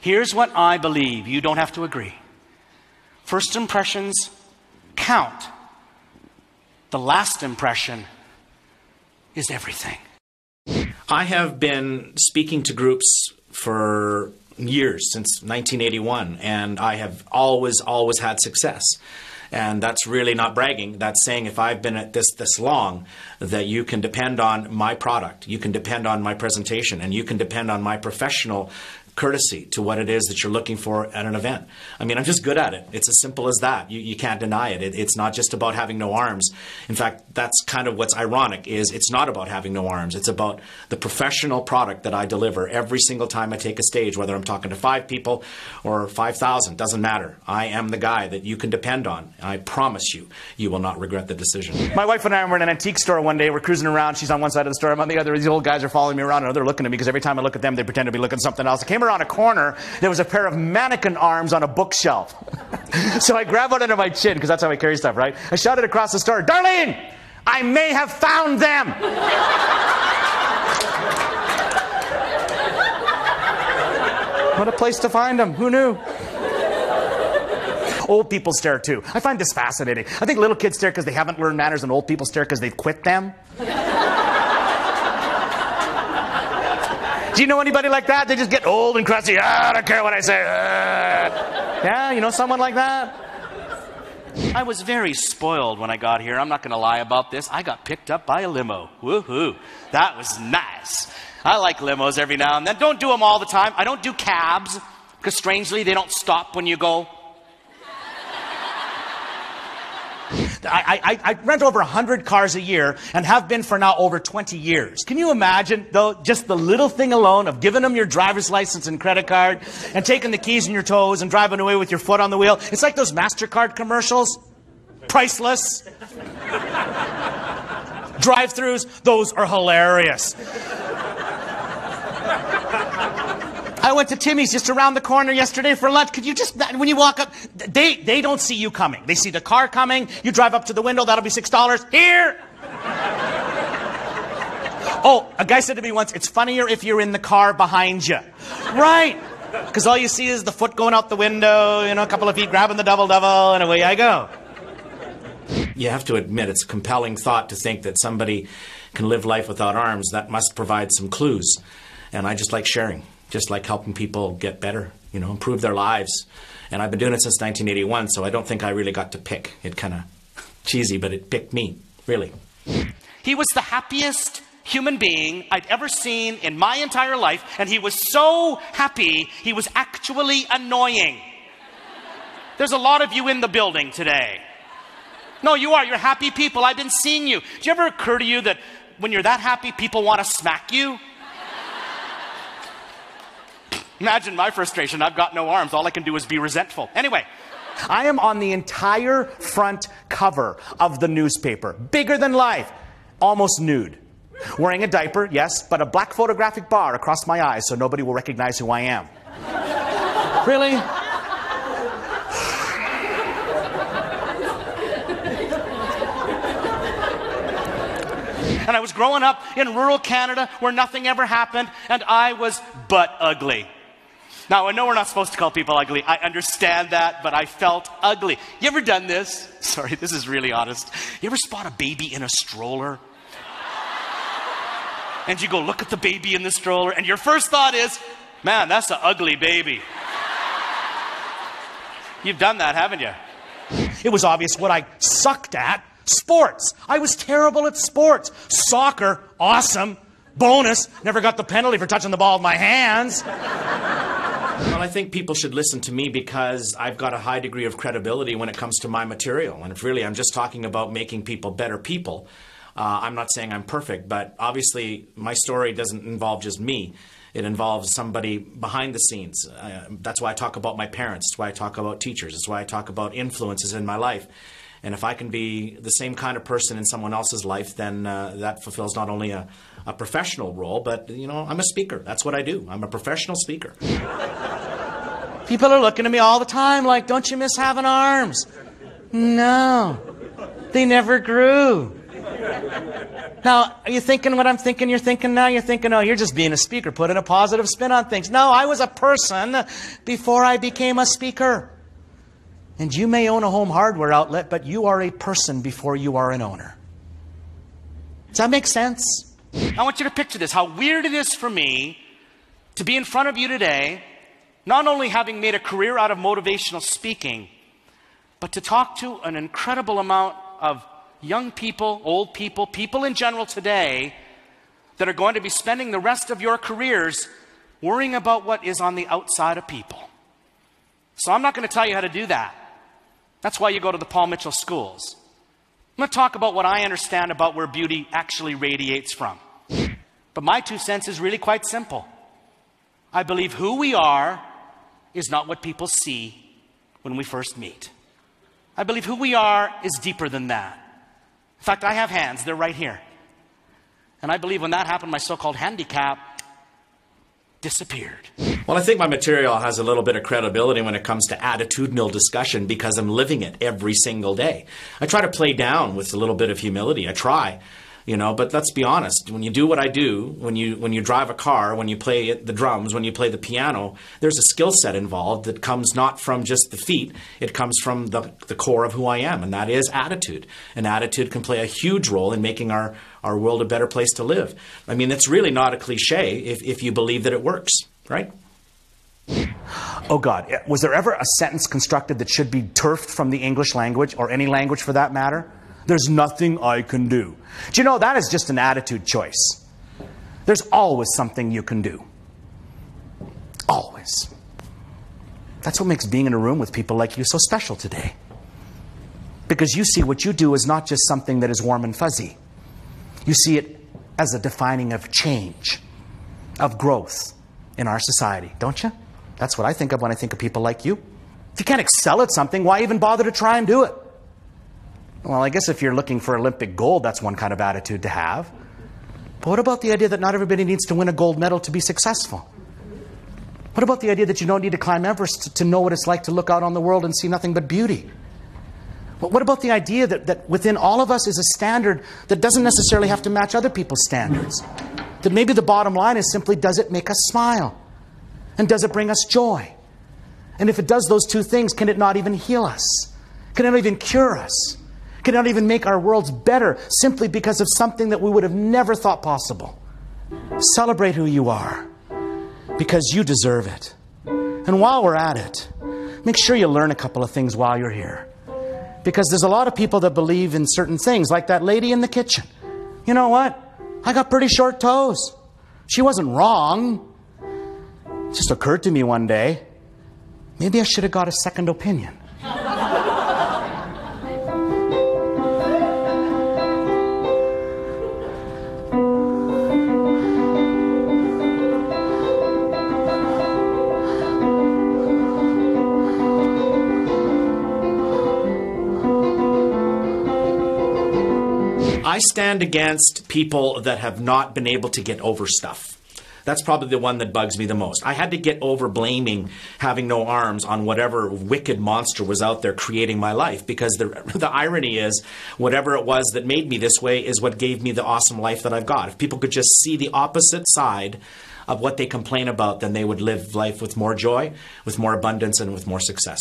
Here's what I believe. You don't have to agree. First impressions count. The last impression is everything. I have been speaking to groups for years, since 1981, and I have always had success. And that's really not bragging. That's saying if I've been at this long, that you can depend on my product, you can depend on my presentation, and you can depend on my professional courtesy to what it is that you're looking for at an event. I mean, I'm just good at it. It's as simple as that. You can't deny it. It's not just about having no arms. In fact, that's kind of what's ironic, is it's not about having no arms. It's about the professional product that I deliver every single time I take a stage, whether I'm talking to 5 people or 5,000, doesn't matter. I am the guy that you can depend on. I promise you, you will not regret the decision. My wife and I were in an antique store one day. We're cruising around. She's on one side of the store. I'm on the other. These old guys are following me around, and they're looking at me because every time I look at them, they pretend to be looking at something else. I came around a corner. There was a pair of mannequin arms on a bookshelf. So I grab one under my chin, because that's how I carry stuff, right? I shouted across the store, "Darlene, I may have found them." What a place to find them. Who knew? Old people stare too. I find this fascinating. I think little kids stare because they haven't learned manners, and old people stare because they've quit them. Do you know anybody like that? They just get old and crusty. I don't care what I say. Yeah, you know someone like that? I was very spoiled when I got here. I'm not going to lie about this. I got picked up by a limo. Woohoo. That was nice. I like limos every now and then. Don't do them all the time. I don't do cabs, because strangely, they don't stop when you go. I rent over 100 cars a year and have been for now over 20 years. Can you imagine, though, just the little thing alone of giving them your driver's license and credit card and taking the keys in your toes and driving away with your foot on the wheel? It's like those MasterCard commercials. Priceless. Drive-thrus, those are hilarious. I went to Timmy's just around the corner yesterday for lunch. Could you just, when you walk up, they don't see you coming. They see the car coming. You drive up to the window. That'll be $6. Here. Oh, a guy said to me once, it's funnier if you're in the car behind you. Right. Because all you see is the foot going out the window, you know, a couple of feet grabbing the double-double, and away I go. You have to admit, it's a compelling thought to think that somebody can live life without arms. That must provide some clues. And I just like sharing. Just like helping people get better, you know, improve their lives. And I've been doing it since 1981, so I don't think I really got to pick. It kind of cheesy, but it picked me, really. He was the happiest human being I'd ever seen in my entire life, and he was so happy, he was actually annoying. There's a lot of you in the building today. No, you are. You're happy people. I've been seeing you. Do you ever occur to you that when you're that happy, people want to smack you? Imagine my frustration. I've got no arms. All I can do is be resentful. Anyway, I am on the entire front cover of the newspaper. Bigger than life. Almost nude. Wearing a diaper, yes, but a black photographic bar across my eyes so nobody will recognize who I am. Really? And I was growing up in rural Canada where nothing ever happened, and I was butt ugly. Now, I know we're not supposed to call people ugly. I understand that, but I felt ugly. You ever done this? Sorry, this is really honest. You ever spot a baby in a stroller? And you go look at the baby in the stroller, and your first thought is, man, that's an ugly baby. You've done that, haven't you? It was obvious what I sucked at. Sports. I was terrible at sports. Soccer, awesome. Bonus, never got the penalty for touching the ball with my hands. Well, I think people should listen to me because I've got a high degree of credibility when it comes to my material. And if really I'm just talking about making people better people, I'm not saying I'm perfect, but obviously my story doesn't involve just me. It involves somebody behind the scenes. That's why I talk about my parents. That's why I talk about teachers. That's why I talk about influences in my life. And if I can be the same kind of person in someone else's life, then that fulfills not only a professional role, but, you know, I'm a speaker. That's what I do. I'm a professional speaker. People are looking at me all the time like, don't you miss having arms? No, they never grew. Now, are you thinking what I'm thinking you're thinking now? You're thinking, oh, you're just being a speaker, putting a positive spin on things. No, I was a person before I became a speaker. And you may own a home hardware outlet, but you are a person before you are an owner. Does that make sense? I want you to picture this, how weird it is for me to be in front of you today, not only having made a career out of motivational speaking, but to talk to an incredible amount of young people, old people, people in general today that are going to be spending the rest of your careers worrying about what is on the outside of people. So I'm not going to tell you how to do that. That's why you go to the Paul Mitchell schools. I'm going to talk about what I understand about where beauty actually radiates from. But my 2 cents is really quite simple. I believe who we are is not what people see when we first meet. I believe who we are is deeper than that. In fact, I have hands. They're right here. And I believe when that happened, my so-called handicap disappeared. Well, I think my material has a little bit of credibility when it comes to attitudinal discussion because I'm living it every single day. I try to play down with a little bit of humility. I try. But let's be honest, when you do what I do, when you drive a car, when you play the drums, when you play the piano, there's a skill set involved that comes not from just the feet, it comes from the core of who I am, and that is attitude. And attitude can play a huge role in making our world a better place to live. I mean, it's really not a cliche if you believe that it works, right? Oh God, was there ever a sentence constructed that should be turfed from the English language, or any language for that matter? There's nothing I can do. Do you know, that is just an attitude choice. There's always something you can do. Always. That's what makes being in a room with people like you so special today. Because you see what you do is not just something that is warm and fuzzy. You see it as a defining of change, of growth in our society, don't you? That's what I think of when I think of people like you. If you can't excel at something, why even bother to try and do it? Well, I guess if you're looking for Olympic gold, that's one kind of attitude to have. But what about the idea that not everybody needs to win a gold medal to be successful? What about the idea that you don't need to climb Everest to know what it's like to look out on the world and see nothing but beauty? What about the idea that within all of us is a standard that doesn't necessarily have to match other people's standards? That maybe the bottom line is simply, does it make us smile? And does it bring us joy? And if it does those 2 things, can it not even heal us? Can it not even cure us? Can not even make our worlds better simply because of something that we would have never thought possible? Celebrate who you are, because you deserve it. And while we're at it, make sure you learn a couple of things while you're here. Because there's a lot of people that believe in certain things, like that lady in the kitchen. You know what? I got pretty short toes. She wasn't wrong. It just occurred to me one day, maybe I should have got a second opinion. I stand against people that have not been able to get over stuff. That's probably the one that bugs me the most. I had to get over blaming having no arms on whatever wicked monster was out there creating my life, because the irony is whatever it was that made me this way is what gave me the awesome life that I've got. If people could just see the opposite side of what they complain about, then they would live life with more joy, with more abundance, and with more success.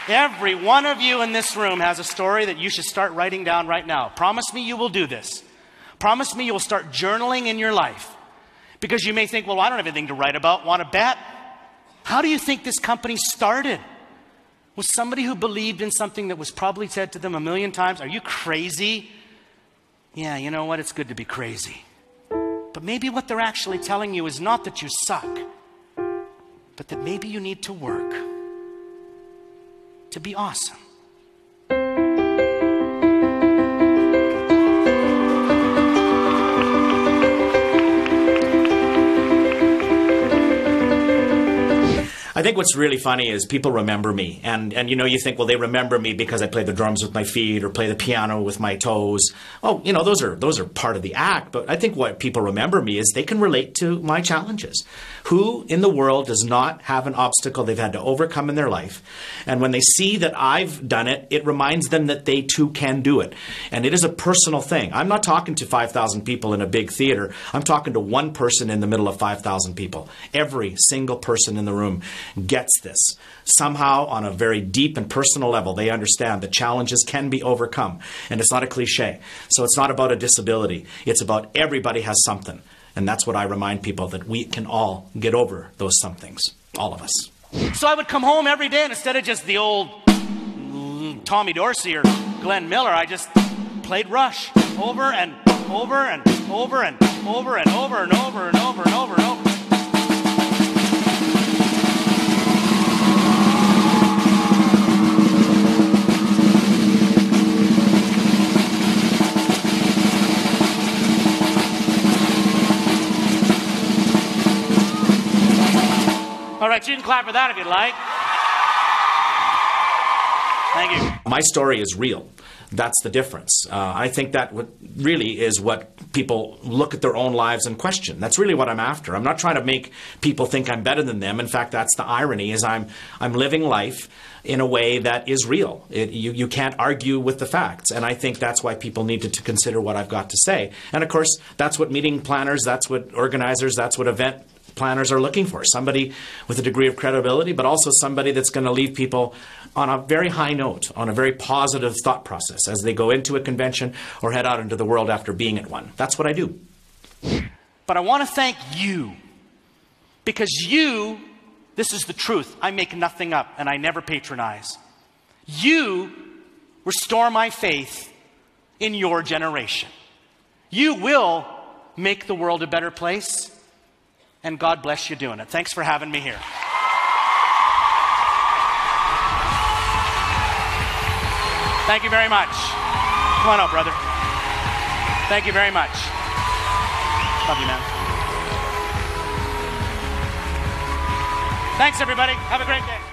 Every one of you in this room has a story that you should start writing down right now. Promise me you will do this. Promise me you will start journaling in your life. Because you may think, well, I don't have anything to write about. Want to bet? How do you think this company started? Was somebody who believed in something that was probably said to them 1,000,000 times, are you crazy? Yeah, you know what? It's good to be crazy. But maybe what they're actually telling you is not that you suck, but that maybe you need to work to be awesome. I think what's really funny is people remember me. And you know, you think, well, they remember me because I play the drums with my feet or play the piano with my toes. Oh, you know, those are part of the act. But I think what people remember me is they can relate to my challenges. Who in the world does not have an obstacle they've had to overcome in their life? And when they see that I've done it, it reminds them that they too can do it. And it is a personal thing. I'm not talking to 5,000 people in a big theater. I'm talking to one person in the middle of 5,000 people. Every single person in the room gets this. Somehow, on a very deep and personal level, they understand that challenges can be overcome. And it's not a cliche. So it's not about a disability. It's about everybody has something. And that's what I remind people, that we can all get over those somethings. All of us. So I would come home every day, and instead of just the old Tommy Dorsey or Glenn Miller, I just played Rush over and over and over and over and over and over and over and over and over. All right, you can clap for that if you'd like. Thank you. My story is real. That's the difference. I think that really is what people look at their own lives and question. That's really what I'm after. I'm not trying to make people think I'm better than them. In fact, that's the irony, is I'm living life in a way that is real. You can't argue with the facts. And I think that's why people need to consider what I've got to say. And of course, that's what meeting planners, that's what organizers, that's what event planners are looking for. Somebody with a degree of credibility, but also somebody that's going to leave people on a very high note, on a very positive thought process as they go into a convention or head out into the world after being at one. That's what I do. But I want to thank you, because you, this is the truth, I make nothing up and I never patronize. You restore my faith in your generation. You will make the world a better place. And God bless you doing it. Thanks for having me here. Thank you very much. Come on up, brother. Thank you very much. Love you, man. Thanks, everybody. Have a great day.